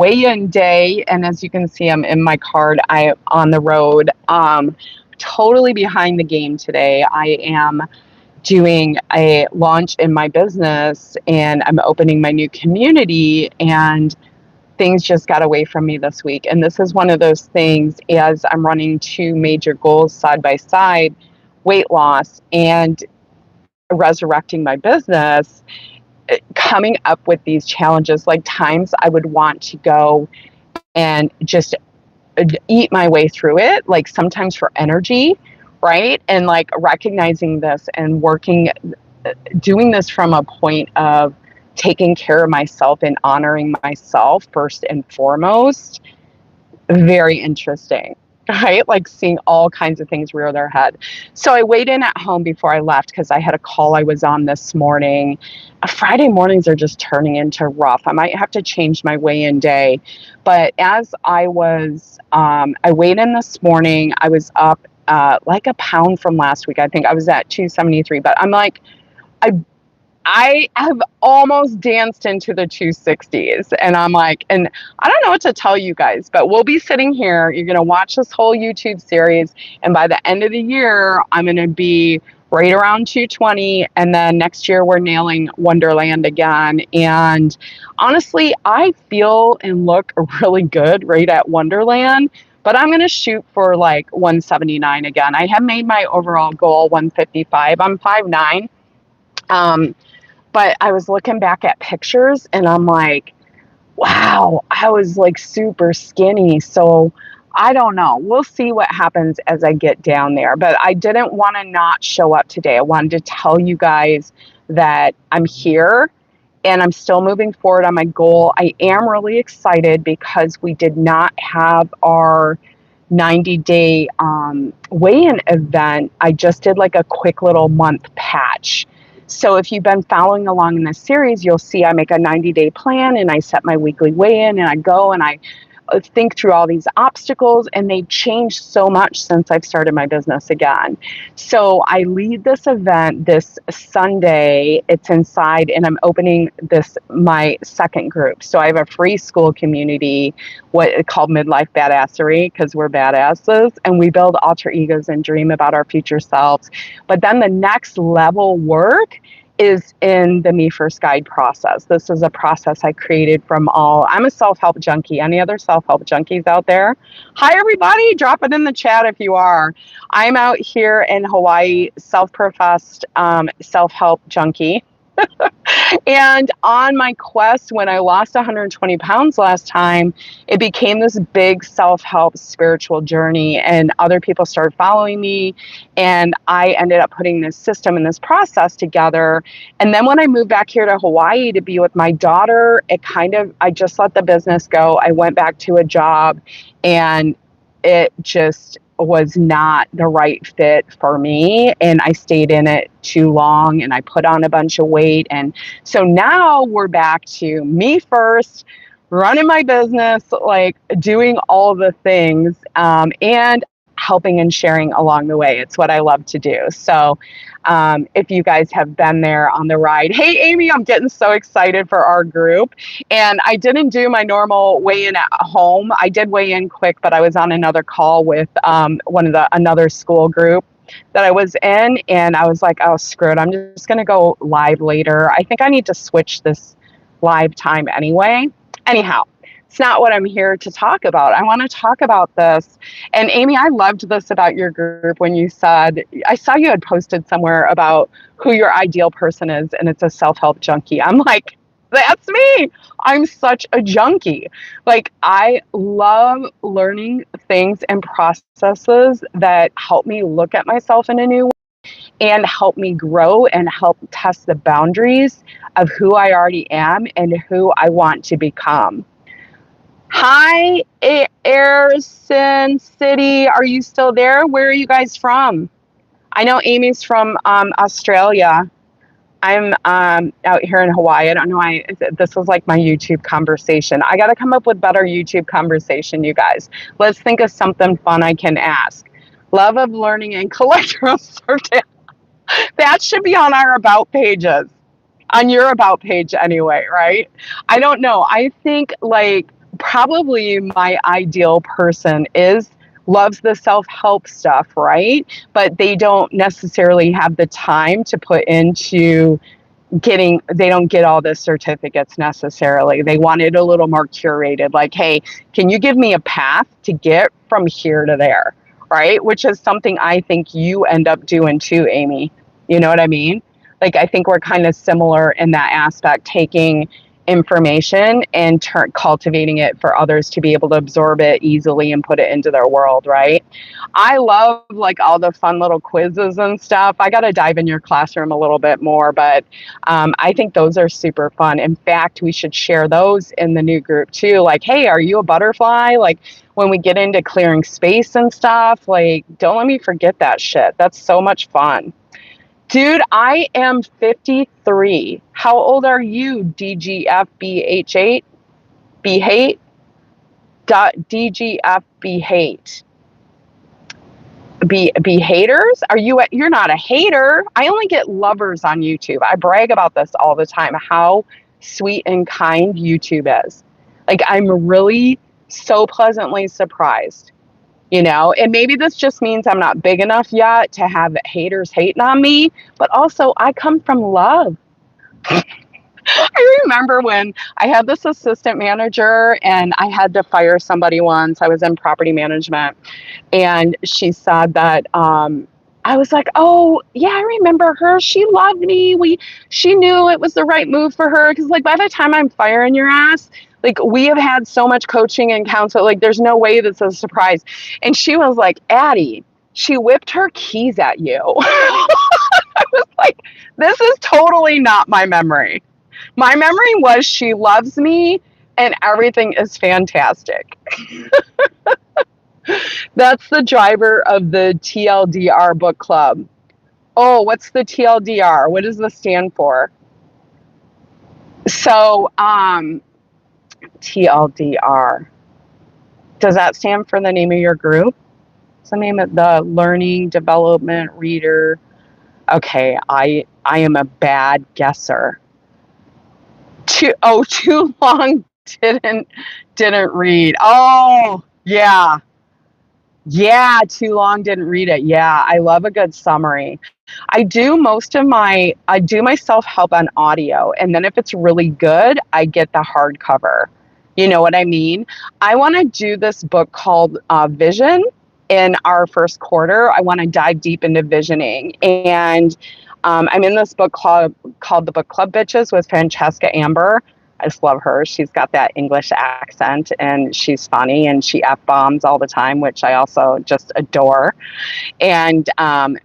weigh-in day, and as you can see, I'm in my card. I am on the road, totally behind the game today. I am doing a launch in my business, and I'm opening my new community, and things just got away from me this week. And this is one of those things, as I'm running two major goals side by side, weight loss and resurrecting my business, coming up with these challenges, like times I would want to go and just eat my way through it, like sometimes for energy, right? And like recognizing this and working, doing this from a point of taking care of myself and honoring myself first and foremost. Very interesting, right? Like seeing all kinds of things rear their head. So I weighed in at home before I left because I had a call I was on this morning. Friday mornings are just turning into rough. I might have to change my weigh-in day. But as I was, I weighed in this morning. I was up like a pound from last week. I think I was at 273, but I'm like, I I have almost danced into the 260s, and I'm like, and I don't know what to tell you guys, but we'll be sitting here. You're going to watch this whole YouTube series, and by the end of the year, I'm going to be right around 220, and then next year we're nailing Wonderland again. And honestly, I feel and look really good right at Wonderland, but I'm going to shoot for like 179 again. I have made my overall goal 155. I'm 5'9". But I was looking back at pictures and I'm like, wow, I was like super skinny. So I don't know. We'll see what happens as I get down there. But I didn't want to not show up today. I wanted to tell you guys that I'm here and I'm still moving forward on my goal. I am really excited because we did not have our 90-day weigh-in event. I just did like a quick little month patch. So if you've been following along in this series, you'll see I make a 90-day plan and I set my weekly weigh-in and I go and I think through all these obstacles, and they've changed so much since I've started my business again. So I lead this event this Sunday. It's inside, and I'm opening my second group. So I have a free school community, what called Midlife Badassery, because we're badasses, and we build alter egos and dream about our future selves. But then the next level work is in the MEfirst guide process. This is a process I created I'm a self-help junkie. Any other self-help junkies out there? Hi, everybody. Drop it in the chat if you are. I'm out here in Hawaii, self-professed self-help junkie. And on my quest, when I lost 120 pounds last time, it became this big self-help spiritual journey, and other people started following me, and I ended up putting this system and this process together. And then when I moved back here to Hawaii to be with my daughter, I just let the business go. I went back to a job, and it just was not the right fit for me, and I stayed in it too long and I put on a bunch of weight. And so now we're back to me first, running my business, like doing all the things, and helping and sharing along the way. It's what I love to do. So if you guys have been there on the ride, hey, Amy, I'm getting so excited for our group. And I didn't do my normal weigh-in at home. I did weigh in quick, but I was on another call with another school group that I was in. And I was like, oh, screw it. I'm just going to go live later. I think I need to switch this live time anyway. Anyhow, it's not what I'm here to talk about. I want to talk about this. And Amy, I loved this about your group when you said, I saw you had posted somewhere about who your ideal person is, and it's a self-help junkie. I'm like, that's me. I'm such a junkie. Like, I love learning things and processes that help me look at myself in a new way and help me grow and help test the boundaries of who I already am and who I want to become. Hi, Ayrton City. Are you still there? Where are you guys from? I know Amy's from Australia. I'm out here in Hawaii. I don't know. This was like my YouTube conversation. I got to come up with better YouTube conversation, you guys. Let's think of something fun I can ask. Love of learning and collector of certain. That should be on our about pages. On your about page anyway, right? I don't know. I think like probably my ideal person loves the self-help stuff, right? But they don't necessarily have the time to put into they don't get all the certificates necessarily. They want it a little more curated, like, hey, can you give me a path to get from here to there, right? Which is something I think you end up doing too, Amy. You know what I mean? Like, I think we're kind of similar in that aspect, taking information and cultivating it for others to be able to absorb it easily and put it into their world, right? I love like all the fun little quizzes and stuff. I got to dive in your classroom a little bit more, but I think those are super fun. In fact, we should share those in the new group too. Like, hey, are you a butterfly? Like, when we get into clearing space and stuff, like, don't let me forget that shit. That's so much fun. Dude, I am 53. How old are you, DGFBH8? B-hate? DGFB-hate. Be haters? You're not a hater. I only get lovers on YouTube. I brag about this all the time, how sweet and kind YouTube is. Like, I'm really so pleasantly surprised, and maybe this just means I'm not big enough yet to have haters hating on me, but also I come from love. I remember when I had this assistant manager and I had to fire somebody once. I was in property management, and she said that I was like, oh yeah, I remember her. She loved me. She knew it was the right move for her, because like by the time I'm firing your ass, like we have had so much coaching and counsel, like there's no way this is a surprise. And she was like, Addie, she whipped her keys at you. I was like, this is totally not my memory. My memory was she loves me and everything is fantastic. That's the driver of the TLDR book club. Oh, what's the TLDR? What does this stand for? So, TLDR. Does that stand for the name of your group? It's the name of the Learning Development Reader. Okay, I am a bad guesser. Too long didn't read. Oh, yeah. Yeah, too long didn't read it. Yeah, I love a good summary. I do my self-help on audio, and then if it's really good, I get the hardcover. You know what I mean? I want to do this book called Vision in our first quarter. I want to dive deep into visioning, and I'm in this book called The Book Club Bitches with Francesca Amber. I just love her. She's got that English accent and she's funny and she F-bombs all the time, which I also just adore. And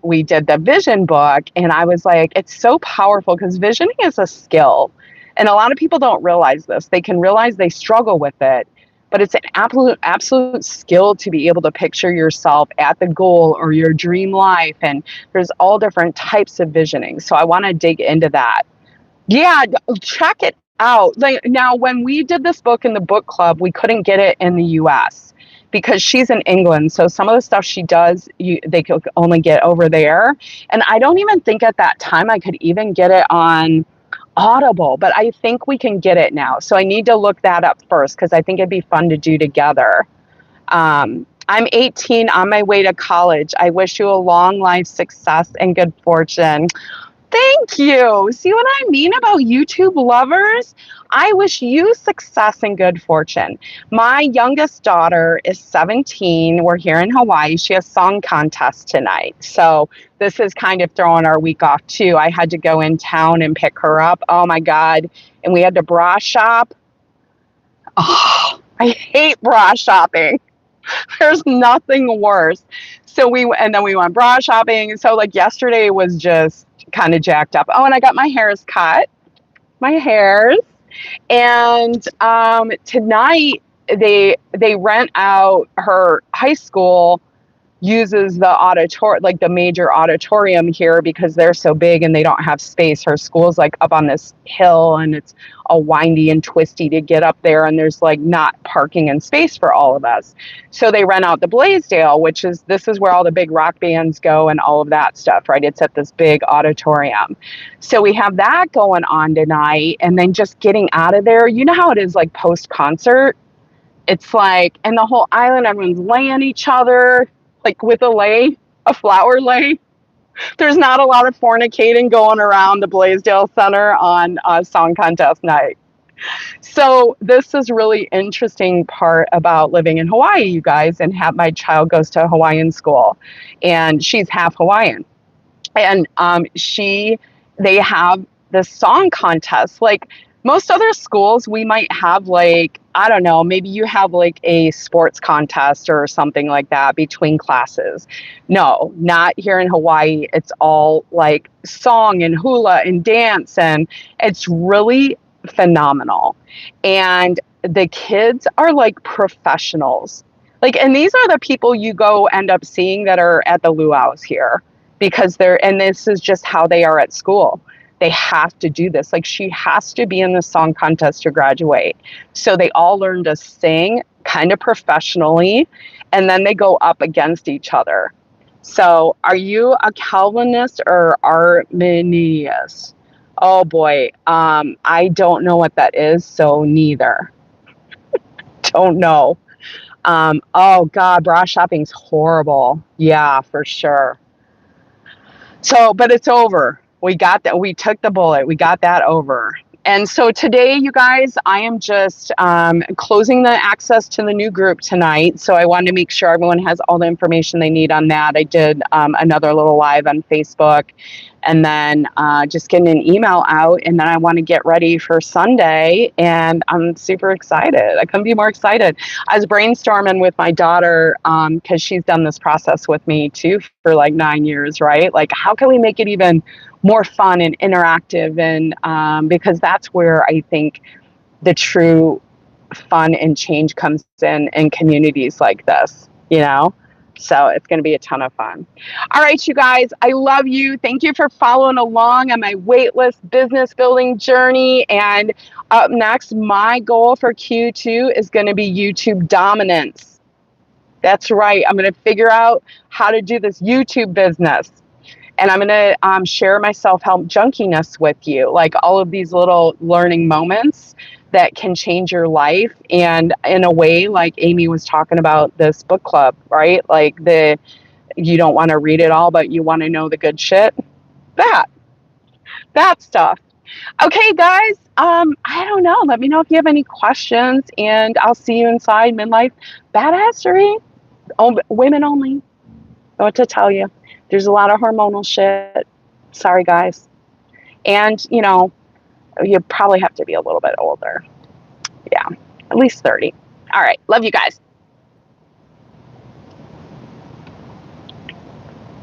we did the vision book, and I was like, it's so powerful because visioning is a skill. And a lot of people don't realize this. They can realize they struggle with it, but it's an absolute skill to be able to picture yourself at the goal or your dream life. And there's all different types of visioning. So I want to dig into that. Yeah, check it out. Like, now, when we did this book in the book club, we couldn't get it in the US because she's in England. So some of the stuff she does, they could only get over there. And I don't even think at that time I could even get it on Audible, but I think we can get it now. So I need to look that up first because I think it'd be fun to do together. I'm 18, on my way to college. I wish you a long life, success, and good fortune. Thank you. See what I mean about YouTube lovers? I wish you success and good fortune. My youngest daughter is 17. We're here in Hawaii. She has song contest tonight. So this is kind of throwing our week off too. I had to go in town and pick her up. Oh my God. And we had to bra shop. Oh, I hate bra shopping. There's nothing worse. So then we went bra shopping. So like yesterday was just kind of jacked up. Oh, and I got my hairs cut. My hairs. And tonight they rent out, her high school uses the major auditorium here because they're so big and they don't have space. Her school's like up on this hill and it's all windy and twisty to get up there, and there's like not parking and space for all of us. So they rent out the Blaisdell, this is where all the big rock bands go and all of that stuff, right? It's at this big auditorium. So we have that going on tonight, and then just getting out of there. You know how it is like post-concert? It's like, and the whole island, everyone's laying each other, like with a flower lay. There's not a lot of fornicating going around the Blaisdell Center on song contest night. So this is really interesting part about living in Hawaii, you guys, and have my child goes to Hawaiian school, and she's half Hawaiian, and they have this song contest. Like most other schools, we might have like, I don't know, maybe you have like a sports contest or something like that between classes. No, not here in Hawaii. It's all like song and hula and dance, and it's really phenomenal. And the kids are like professionals. Like, and these are the people you go end up seeing that are at the luau's here, because and this is just how they are at school. They have to do this. Like, she has to be in the song contest to graduate. So they all learn to sing kind of professionally, and then they go up against each other. So are you a Calvinist or Arminius? Oh boy, I don't know what that is, so neither. Don't know. Oh God, bra shopping's horrible. Yeah, for sure. So, but it's over. We got that. We took the bullet. We got that over. And so today, you guys, I am just closing the access to the new group tonight. So I wanted to make sure everyone has all the information they need on that. I did another little live on Facebook, and then just getting an email out. And then I want to get ready for Sunday, and I'm super excited. I couldn't be more excited. I was brainstorming with my daughter because she's done this process with me too for like 9 years, right? Like, how can we make it even more fun and interactive? And because that's where I think the true fun and change comes in communities like this, you know? So it's going to be a ton of fun. All right, you guys, I love you. Thank you for following along on my waitlist business building journey. And up next, my goal for Q2 is going to be YouTube dominance. That's right. I'm going to figure out how to do this YouTube business. And I'm going to share my self-help junkiness with you, like all of these little learning moments that can change your life. And in a way, like Amy was talking about this book club, right? Like you don't want to read it all, but you want to know the good shit. That stuff. Okay, guys. I don't know. Let me know if you have any questions, and I'll see you inside Midlife Badassery. Oh, women only. What to tell you. There's a lot of hormonal shit. Sorry, guys. And, you probably have to be a little bit older. Yeah, at least 30. All right. Love you guys.